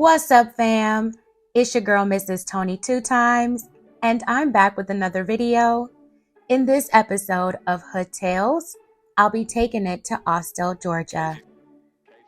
What's up, fam? It's your girl, Mrs. Tony 2 times, and I'm back with another video. In this episode of Hood Tales, I'll be taking it to Austell, Georgia,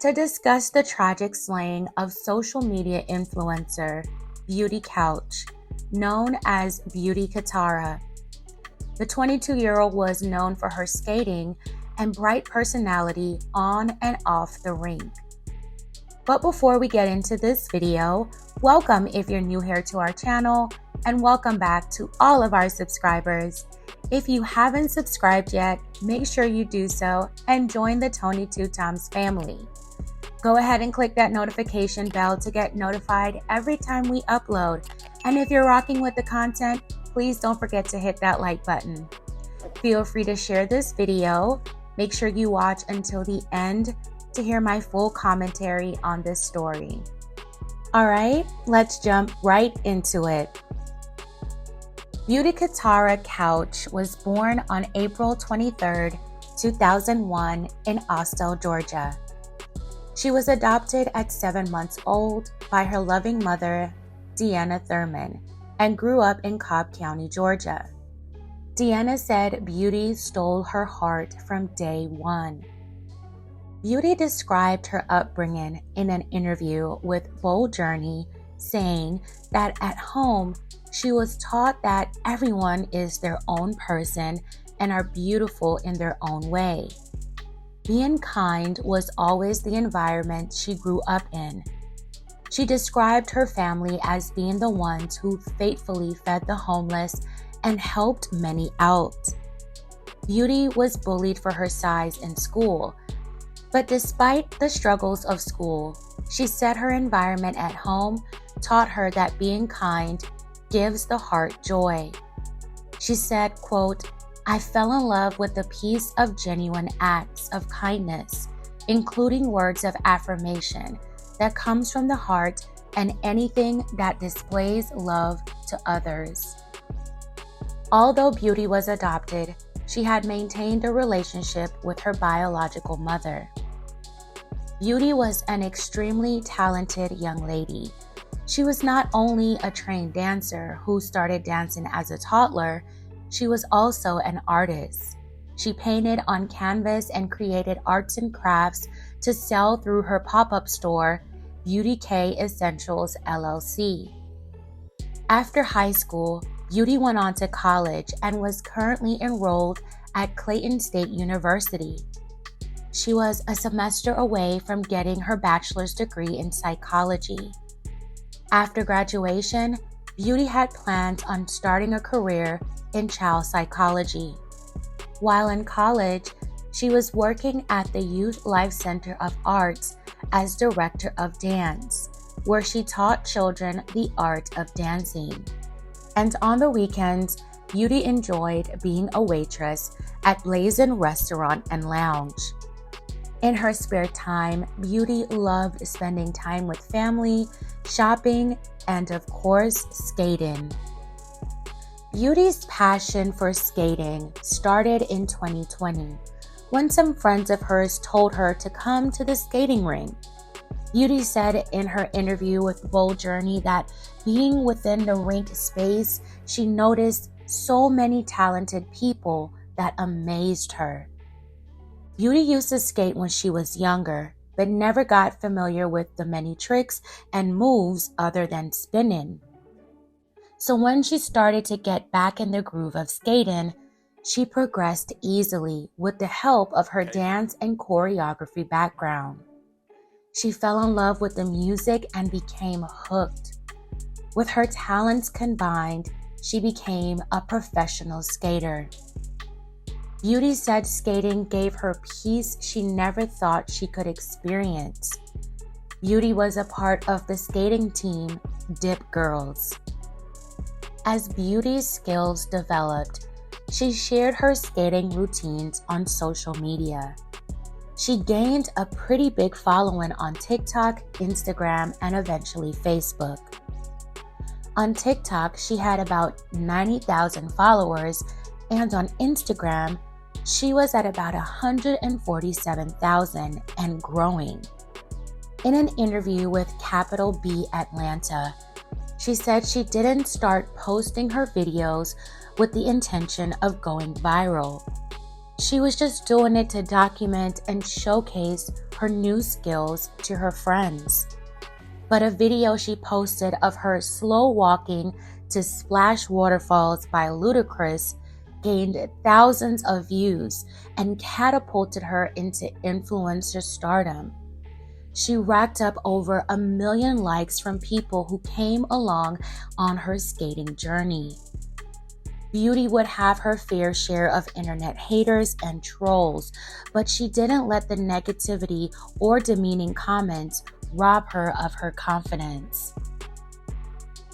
to discuss the tragic slaying of social media influencer Beauty Couch, known as Beauty Katara. The 22-year-old was known for her skating and bright personality on and off the rink. But before we get into this video, welcome if you're new here to our channel, and welcome back to all of our subscribers. If you haven't subscribed yet, make sure you do so and join the Tony 2times family. Go ahead and click that notification bell to get notified every time we upload. And if you're rocking with the content, please don't forget to hit that like button. Feel free to share this video. Make sure you watch until the end to hear my full commentary on this story. All right, let's jump right into it. Beauty Katara Couch was born on April 23, 2001 in Austell, Georgia. She was adopted at 7 months old by her loving mother, Deanna Thurman, and grew up in Cobb County, Georgia. Deanna said Beauty stole her heart from day one. Beauty described her upbringing in an interview with Bold Journey, saying that at home, she was taught that everyone is their own person and are beautiful in their own way. Being kind was always the environment she grew up in. She described her family as being the ones who faithfully fed the homeless and helped many out. Beauty was bullied for her size in school. But despite the struggles of school, she said her environment at home taught her that being kind gives the heart joy. She said, quote, "I fell in love with the peace of genuine acts of kindness, including words of affirmation that comes from the heart and anything that displays love to others." Although Beauty was adopted, she had maintained a relationship with her biological mother. Beauty was an extremely talented young lady. She was not only a trained dancer who started dancing as a toddler, she was also an artist. She painted on canvas and created arts and crafts to sell through her pop-up store, Beauty K Essentials LLC. After high school, Beauty went on to college and was currently enrolled at Clayton State University. She was a semester away from getting her bachelor's degree in psychology. After graduation, Beauty had plans on starting a career in child psychology. While in college, she was working at the Youth Life Center of Arts as director of dance, where she taught children the art of dancing. And on the weekends, Beauty enjoyed being a waitress at Blazin' Restaurant and Lounge. In her spare time, Beauty loved spending time with family, shopping, and of course, skating. Beauty's passion for skating started in 2020 when some friends of hers told her to come to the skating rink. Beauty said in her interview with Bold Journey that being within the rink space, she noticed so many talented people that amazed her. Beauty used to skate when she was younger, but never got familiar with the many tricks and moves other than spinning. So when she started to get back in the groove of skating, she progressed easily with the help of her dance and choreography background. She fell in love with the music and became hooked. With her talents combined, she became a professional skater. Beauty said skating gave her peace she never thought she could experience. Beauty was a part of the skating team, Dip Girls. As Beauty's skills developed, she shared her skating routines on social media. She gained a pretty big following on TikTok, Instagram, and eventually Facebook. On TikTok, she had about 90,000 followers, and on Instagram, she was at about 147,000 and growing. In an interview with Capital B Atlanta, she said she didn't start posting her videos with the intention of going viral. She was just doing it to document and showcase her new skills to her friends. But a video she posted of her slow walking to Splash Waterfalls by Ludacris gained thousands of views and catapulted her into influencer stardom. She racked up over 1 million likes from people who came along on her skating journey. Beauty would have her fair share of internet haters and trolls, but she didn't let the negativity or demeaning comments rob her of her confidence.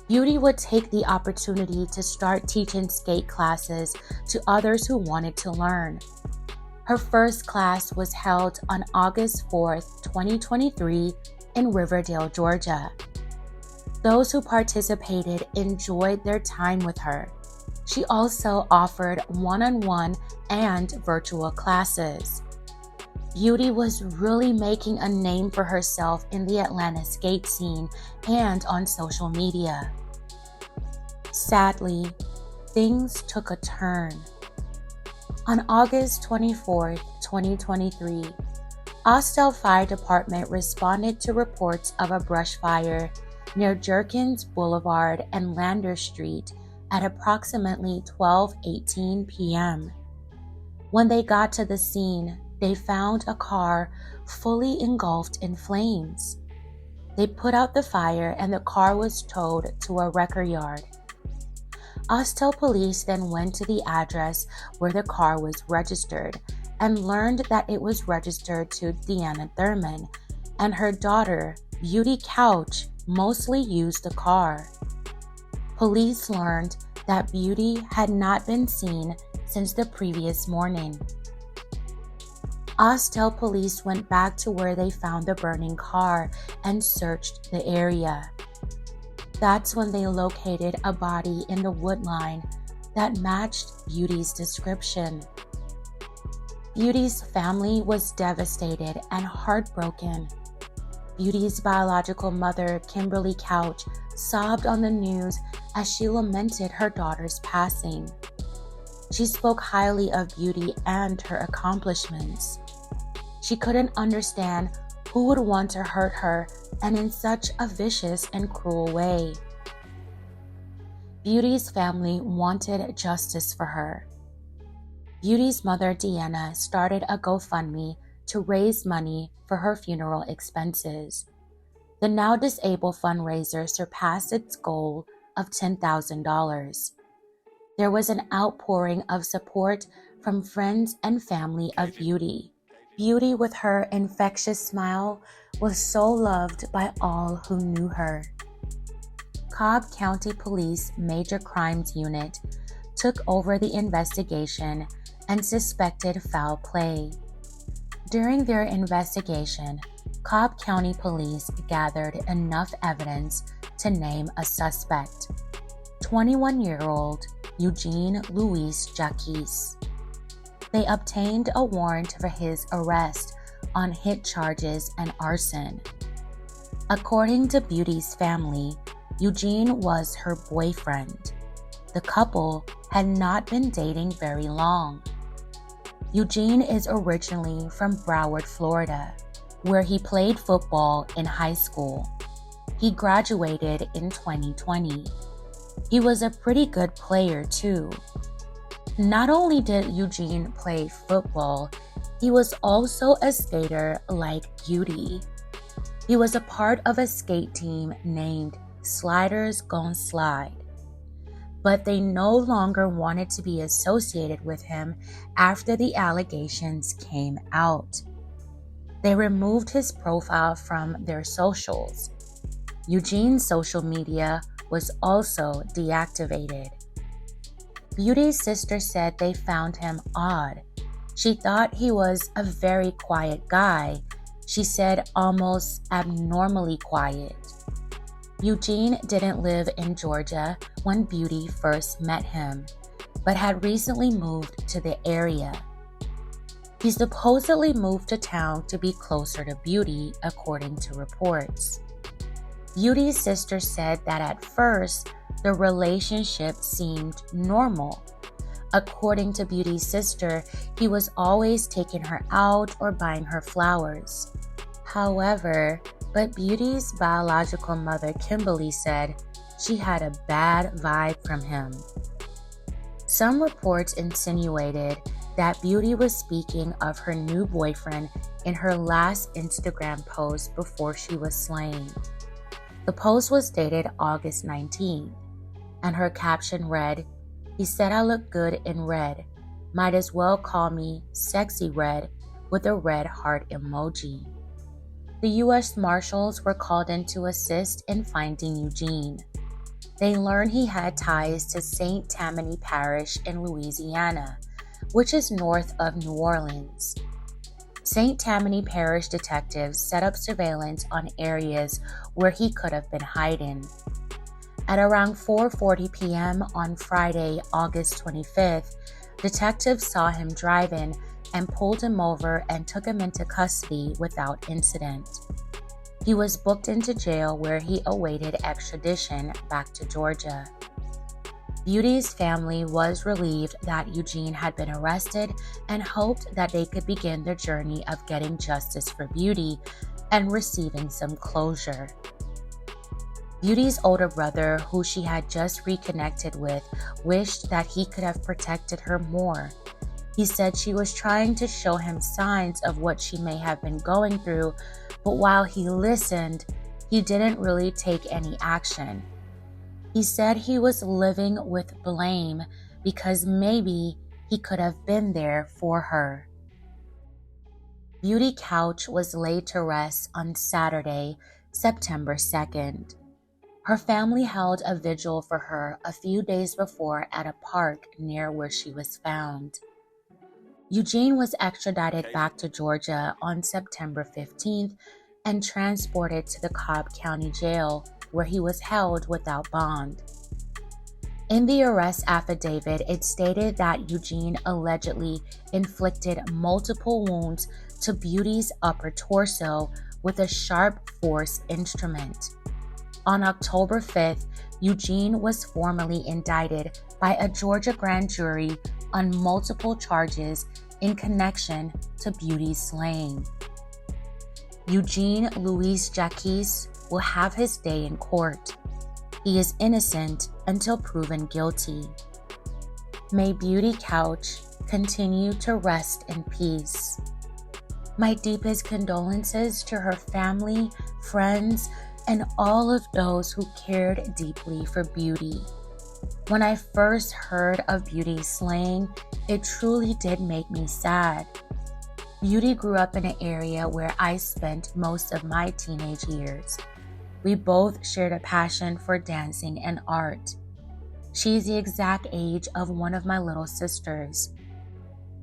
Beauty would take the opportunity to start teaching skate classes to others who wanted to learn. Her first class was held on August 4th, 2023 in Riverdale, Georgia. Those who participated enjoyed their time with her. She also offered one-on-one and virtual classes. Beauty was really making a name for herself in the Atlanta skate scene and on social media. Sadly, things took a turn. On August 24, 2023, Austell Fire Department responded to reports of a brush fire near Jerkins Boulevard and Lander Street at approximately 12:18 p.m. When they got to the scene, they found a car fully engulfed in flames. They put out the fire and the car was towed to a wrecker yard. Austell police then went to the address where the car was registered and learned that it was registered to Deanna Thurman, and her daughter, Beauty Couch, mostly used the car. Police learned that Beauty had not been seen since the previous morning. Austell police went back to where they found the burning car and searched the area. That's when they located a body in the wood line that matched Beauty's description. Beauty's family was devastated and heartbroken. Beauty's biological mother, Kimberly Couch, sobbed on the news as she lamented her daughter's passing. She spoke highly of Beauty and her accomplishments. She couldn't understand who would want to hurt her, and in such a vicious and cruel way. Beauty's family wanted justice for her. Beauty's mother, Deanna, started a GoFundMe to raise money for her funeral expenses. The now disabled fundraiser surpassed its goal of $10,000. There was an outpouring of support from friends and family of Beauty. Beauty, with her infectious smile, was so loved by all who knew her. Cobb County Police Major Crimes Unit took over the investigation and suspected foul play. During their investigation, Cobb County Police gathered enough evidence to name a suspect, 21-year-old Eugene Luis Jaquez. They obtained a warrant for his arrest on hit charges and arson. According to Beauty's family, Eugene was her boyfriend. The couple had not been dating very long. Eugene is originally from Broward, Florida, where he played football in high school. He graduated in 2020. He was a pretty good player too. Not only did Eugene play football, he was also a skater like Beauty. He was a part of a skate team named Sliders Gon' Slide, but they no longer wanted to be associated with him after the allegations came out. They removed his profile from their socials. Eugene's social media was also deactivated. Beauty's sister said they found him odd. She thought he was a very quiet guy. She said almost abnormally quiet. Eugene didn't live in Georgia when Beauty first met him, but had recently moved to the area. He supposedly moved to town to be closer to Beauty, according to reports. Beauty's sister said that at first, the relationship seemed normal. According to Beauty's sister, he was always taking her out or buying her flowers. However, Beauty's biological mother, Kimberly, said she had a bad vibe from him. Some reports insinuated that Beauty was speaking of her new boyfriend in her last Instagram post before she was slain. The post was dated August 19th, and her caption read, "He said I look good in red. Might as well call me Sexy Red," with a red heart emoji. The U.S. Marshals were called in to assist in finding Eugene. They learned he had ties to St. Tammany Parish in Louisiana, which is north of New Orleans. St. Tammany Parish detectives set up surveillance on areas where he could have been hiding. At around 4:40 p.m. on Friday, August 25th, detectives saw him driving and pulled him over and took him into custody without incident. He was booked into jail where he awaited extradition back to Georgia. Beauty's family was relieved that Eugene had been arrested and hoped that they could begin their journey of getting justice for Beauty and receiving some closure. Beauty's older brother, who she had just reconnected with, wished that he could have protected her more. He said she was trying to show him signs of what she may have been going through, but while he listened, he didn't really take any action. He said he was living with blame because maybe he could have been there for her. Beauty Couch was laid to rest on Saturday, September 2nd. Her family held a vigil for her a few days before at a park near where she was found. Eugene was extradited back to Georgia on September 15th and transported to the Cobb County Jail, where he was held without bond. In the arrest affidavit, it stated that Eugene allegedly inflicted multiple wounds to Beauty's upper torso with a sharp force instrument. On October 5th, Eugene was formally indicted by a Georgia grand jury on multiple charges in connection to Beauty's slaying. Eugene Louis Jacques will have his day in court. He is innocent until proven guilty. May Beauty Couch continue to rest in peace. My deepest condolences to her family, friends, and all of those who cared deeply for Beauty. When I first heard of Beauty's slaying, it truly did make me sad. Beauty grew up in an area where I spent most of my teenage years. We both shared a passion for dancing and art. She's the exact age of one of my little sisters.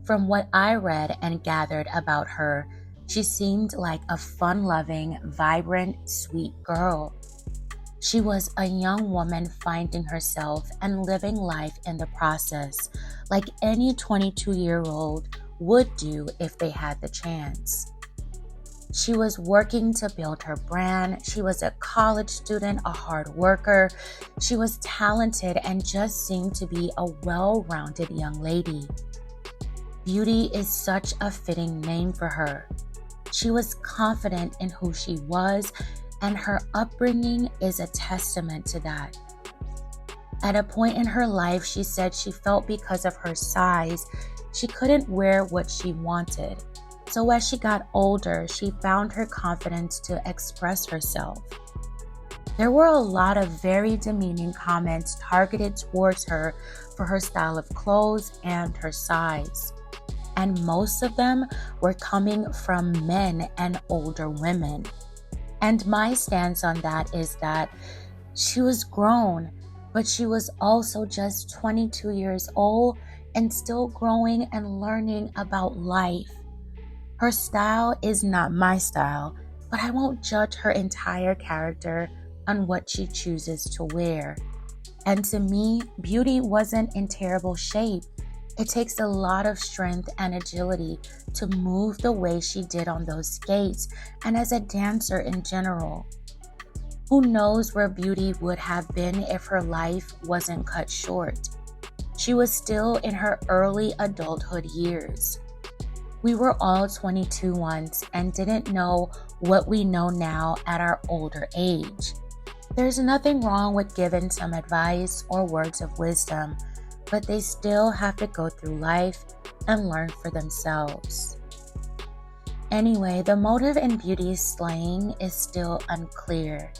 From what I read and gathered about her, she seemed like a fun-loving, vibrant, sweet girl. She was a young woman finding herself and living life in the process, like any 22-year-old would do if they had the chance. She was working to build her brand. She was a college student, a hard worker. She was talented and just seemed to be a well-rounded young lady. Beauty is such a fitting name for her. She was confident in who she was, and her upbringing is a testament to that. At a point in her life, she said she felt because of her size, she couldn't wear what she wanted. So as she got older, she found her confidence to express herself. There were a lot of very demeaning comments targeted towards her for her style of clothes and her size. And most of them were coming from men and older women. And my stance on that is that she was grown, but she was also just 22 years old and still growing and learning about life. Her style is not my style, but I won't judge her entire character on what she chooses to wear. And to me, Beauty wasn't in terrible shape. It takes a lot of strength and agility to move the way she did on those skates and as a dancer in general. Who knows where Beauty would have been if her life wasn't cut short? She was still in her early adulthood years. We were all 22 once and didn't know what we know now at our older age. There's nothing wrong with giving some advice or words of wisdom, but they still have to go through life and learn for themselves. Anyway, the motive in Beauty's slaying is still unclear.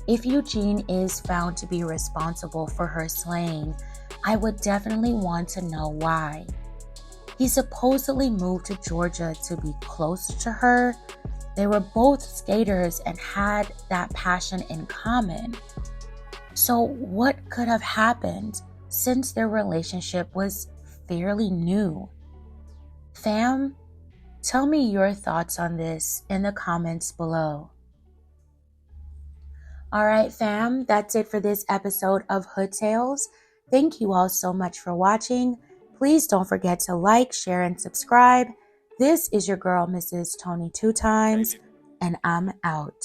If Eugene is found to be responsible for her slaying, I would definitely want to know why. He supposedly moved to Georgia to be close to her. They were both skaters and had that passion in common. So what could have happened since their relationship was fairly new? Fam, tell me your thoughts on this in the comments below. Alright fam, that's it for this episode of Hood Tales. Thank you all so much for watching. Please don't forget to like, share, and subscribe. This is your girl, Mrs. Tony 2 Times, and I'm out.